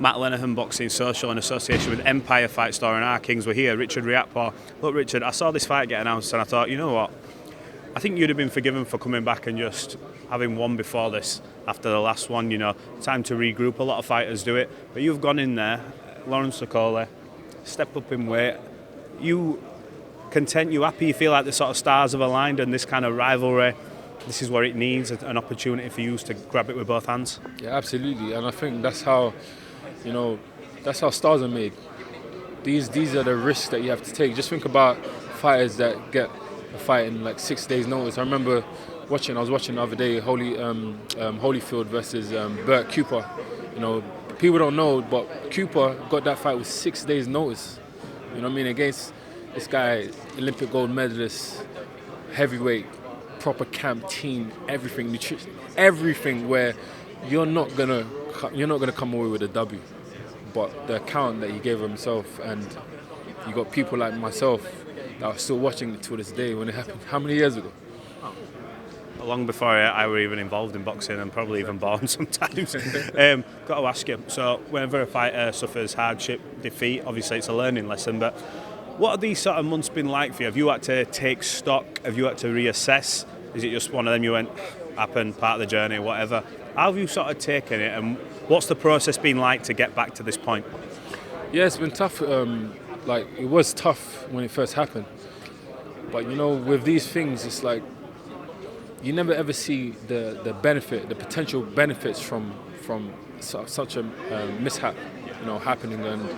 Matt Lenihan Boxing Social in association with Empire Fight Store, and our kings were here, Richard Riakporhe. Look, Richard, I saw this fight get announced and I thought, you know what? I think you'd have been forgiven for coming back and just having won before this, after the last one, you know. Time to regroup, a lot of fighters do it. But you've gone in there, Lawrence Okolie, step up in weight. You content, you happy, you feel like the sort of stars have aligned and this kind of rivalry, this is what it needs, an opportunity for you to grab it with both hands? Yeah, absolutely. And I think that's how, you know, that's how stars are made. These are the risks that you have to take. Just think about fighters that get a fight in like 6 days notice. I remember I was watching the other day Holyfield versus Burt Cooper. You know, people don't know, but Cooper got that fight with 6 days notice. You know what I mean? Against this guy, Olympic gold medalist, heavyweight, proper camp team, everything, nutrition, everything. Where you're not gonna come away with a W, but the account that he gave himself, and you got people like myself that are still watching it to this day when it happened. How many years ago? Long before I were even involved in boxing and probably even born sometimes. Got to ask you, so whenever a fighter suffers hardship, defeat, obviously it's a learning lesson, but what have these sort of months been like for you? Have you had to take stock? Have you had to reassess? Is it just one of them you went, happened, part of the journey, whatever? How have you sort of taken it, and what's the process been like to get back to this point? Yeah, it's been tough. It was tough when it first happened. But you know, with these things, it's like you never ever see the benefit, the potential benefits from such a mishap, you know, happening. And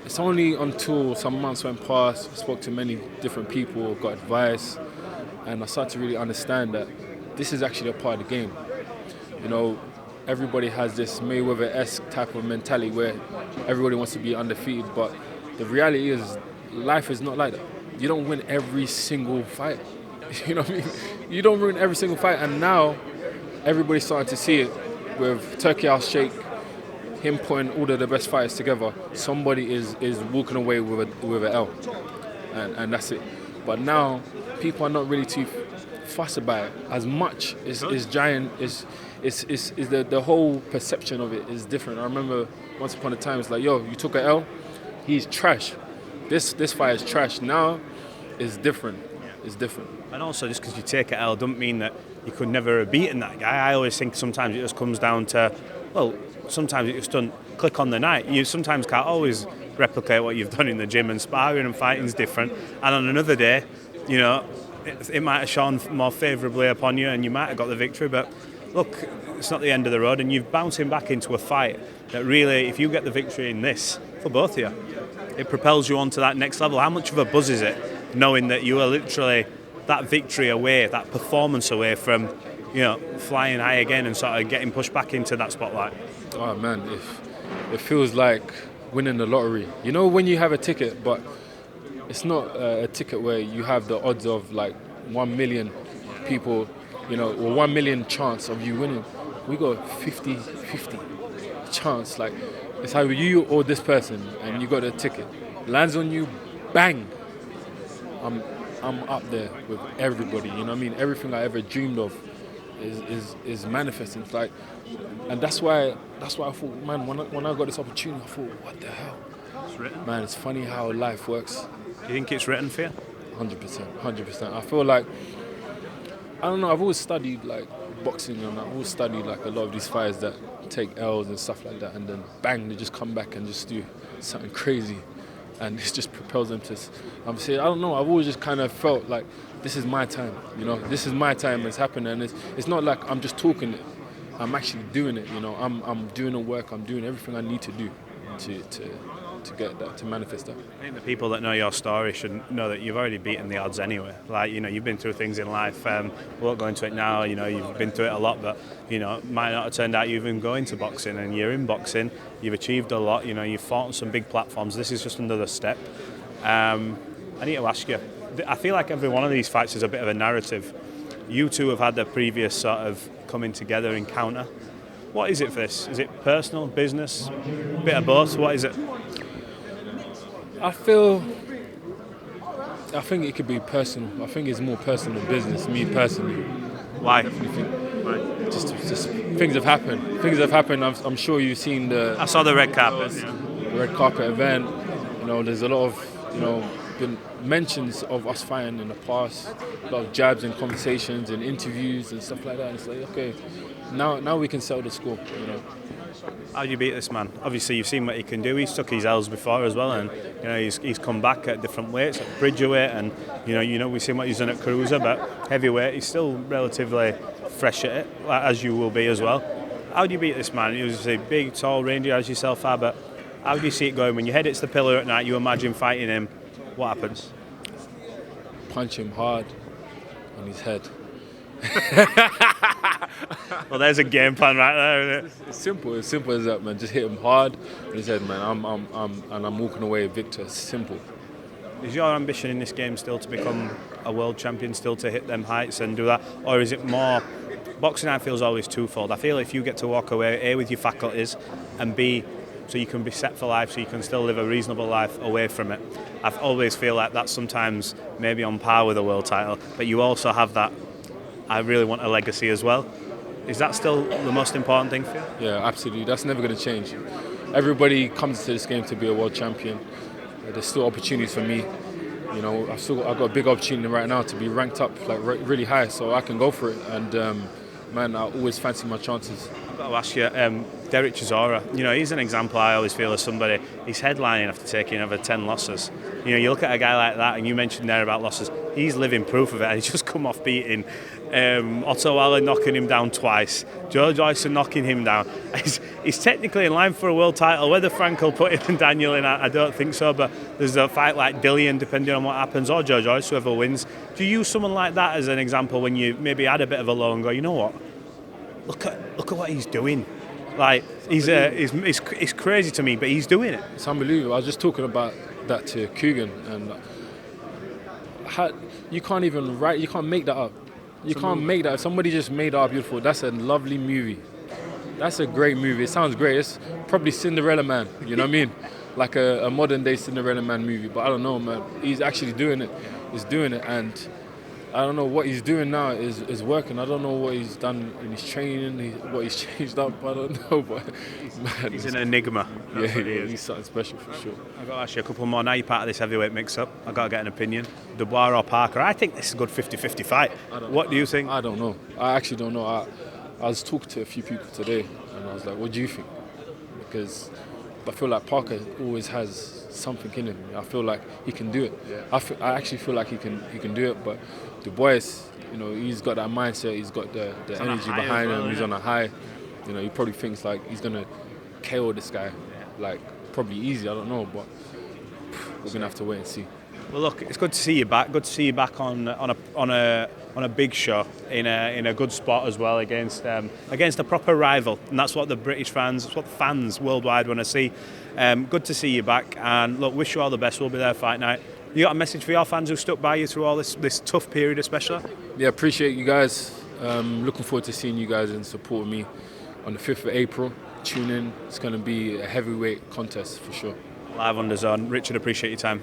it's only until some months went past, spoke to many different people, got advice, and I started to really understand that this is actually a part of the game. You know, everybody has this Mayweather-esque type of mentality where everybody wants to be undefeated, but the reality is life is not like that. You don't win every single fight. You know what I mean? You don't win every single fight, and now everybody's starting to see it with Turkey House Sheikh, him putting all of the best fighters together. Somebody is walking away with an L, and that's it. But now people are not really too fussed about it as much. It's giant. It's the whole perception of it is different. I remember once upon a time it's like, yo, you took an L, he's trash. This fight is trash. Now it's different. It's different. And also, just because you take an L doesn't mean that you could never have beaten that guy. I always think sometimes it just comes down to, well, sometimes it just doesn't click on the night. You sometimes can't always replicate what you've done in the gym, and sparring and fighting is different. And on another day, you know, it might have shone more favourably upon you and you might have got the victory, but look, it's not the end of the road, and you're bouncing back into a fight that really, if you get the victory in this, for both of you, it propels you on to that next level. How much of a buzz is it, knowing that you are literally that victory away, that performance away from, you know, flying high again and sort of getting pushed back into that spotlight? Oh man, it feels like winning the lottery. You know, when you have a ticket, but it's not a ticket where you have the odds of like 1 million people, you know, or 1 million chance of you winning. We got 50-50 chance. Like, it's either you or this person, and you got a ticket. Lands on you, bang. I'm up there with everybody. You know what I mean? Everything I ever dreamed of is manifesting. It's like, and that's why I thought, man, when I got this opportunity, I thought, what the hell? It's written. Man, it's funny how life works. Do you think it's written for you? 100%. I feel like, I don't know, I've always studied like boxing, and I've always studied like a lot of these fighters that take L's and stuff like that, and then bang, they just come back and just do something crazy, and it just propels them to. I'm saying, I don't know, I've always just kind of felt like this is my time, you know, this is my time, it's happening, and it's not like I'm just talking it, I'm actually doing it, you know, I'm doing the work, I'm doing everything I need to do to get that, to manifest that. I think the people that know your story should know that you've already beaten the odds anyway. Like, you know, you've been through things in life. We won't go into it now. You know, you've been through it a lot, but you know, it might not have turned out you even go into boxing, and you're in boxing. You've achieved a lot. You know, you've fought on some big platforms. This is just another step. I need to ask you. I feel like every one of these fights is a bit of a narrative. You two have had the previous sort of coming together encounter. What is it for this? Is it personal, business, a bit of both? What is it? I think it could be personal. I think it's more personal than business, me personally. Why? just things have happened. Things have happened. I'm sure you've seen I saw the red carpet. The red carpet event. You know, there's a lot of been mentions of us fighting in the past. A lot of jabs and conversations and interviews and stuff like that. And it's like, okay, now we can settle the score. You know. How do you beat this man? Obviously, you've seen what he can do. He's took his L's before as well, and he's come back at different weights, at bridgerweight, and we've seen what he's done at cruiser, but heavyweight, he's still relatively fresh at it, as you will be as well. How do you beat this man? He was a big, tall, rangy as yourself are, but how do you see it going when your head hits the pillar at night? You imagine fighting him. What happens? Punch him hard on his head. Well, there's a game plan right there, isn't it? It's simple as that, man. Just hit him hard on his head, man. I'm walking away a victor. It's simple. Is your ambition in this game still to become a world champion, still to hit them heights and do that? Or is it more... Boxing, I feel, is always twofold. I feel if you get to walk away, A, with your faculties, and B, so you can be set for life, so you can still live a reasonable life away from it. I always feel like that's sometimes maybe on par with a world title, but you also have that, I really want a legacy as well. Is that still the most important thing for you? Yeah, absolutely. That's never going to change. Everybody comes to this game to be a world champion. There's still opportunities for me. You know, I've got a big opportunity right now to be ranked up like really high, so I can go for it. And man, I always fancy my chances. I've got to ask you, Derek Chisora, he's an example I always feel as somebody, he's headlining after taking over 10 losses. You look at a guy like that, and you mentioned there about losses, he's living proof of it, and he's just come off beating Otto Allen, knocking him down twice, Joe Joyce knocking him down. He's technically in line for a world title. Whether Frank will put him and Daniel in, I don't think so, but there's a fight like Dillian, depending on what happens, or Joe Joyce, whoever wins. Do you use someone like that as an example when you maybe had a bit of a low and go, you know what? Look at what he's doing. Like it's crazy to me, but he's doing it. It's unbelievable. I was just talking about that to Coogan, and you can't even write. You can't make that up. You can't make that. If somebody just made that up beautiful. That's a lovely movie. That's a great movie. It sounds great. It's probably Cinderella Man. You know what I mean? Like a modern day Cinderella Man movie. But I don't know, man. He's actually doing it. He's doing it, and I don't know what he's doing now is working. I don't know what he's done in his training, what he's changed up. I don't know, but man, he's an enigma. Yeah, he's something special for sure. I've got to ask you a couple more. Now you're part of this heavyweight mix-up. I've got to get an opinion. Dubois or Parker? I think this is a good 50-50 fight. What do you think? I don't know. I actually don't know. I was talking to a few people today, and I was like, what do you think? Because I feel like Parker always has something in him. I feel like he can do it. Yeah. I actually feel like he can do it, but Dubois, he's got that mindset. He's got the energy behind him. He's on a high. He probably thinks like he's gonna KO this guy, like probably easy. I don't know, but we're gonna have to wait and see. Well, look, it's good to see you back. Good to see you back on a big show in a good spot as well against a proper rival, and that's what the British fans, that's what the fans worldwide want to see. Good to see you back, and look, wish you all the best. We'll be there fight night. You got a message for your fans who stuck by you through all this tough period, especially? Yeah, appreciate you guys. Looking forward to seeing you guys and supporting me on the 5th of April. Tune in. It's going to be a heavyweight contest for sure. Live on DAZN. Richard, appreciate your time.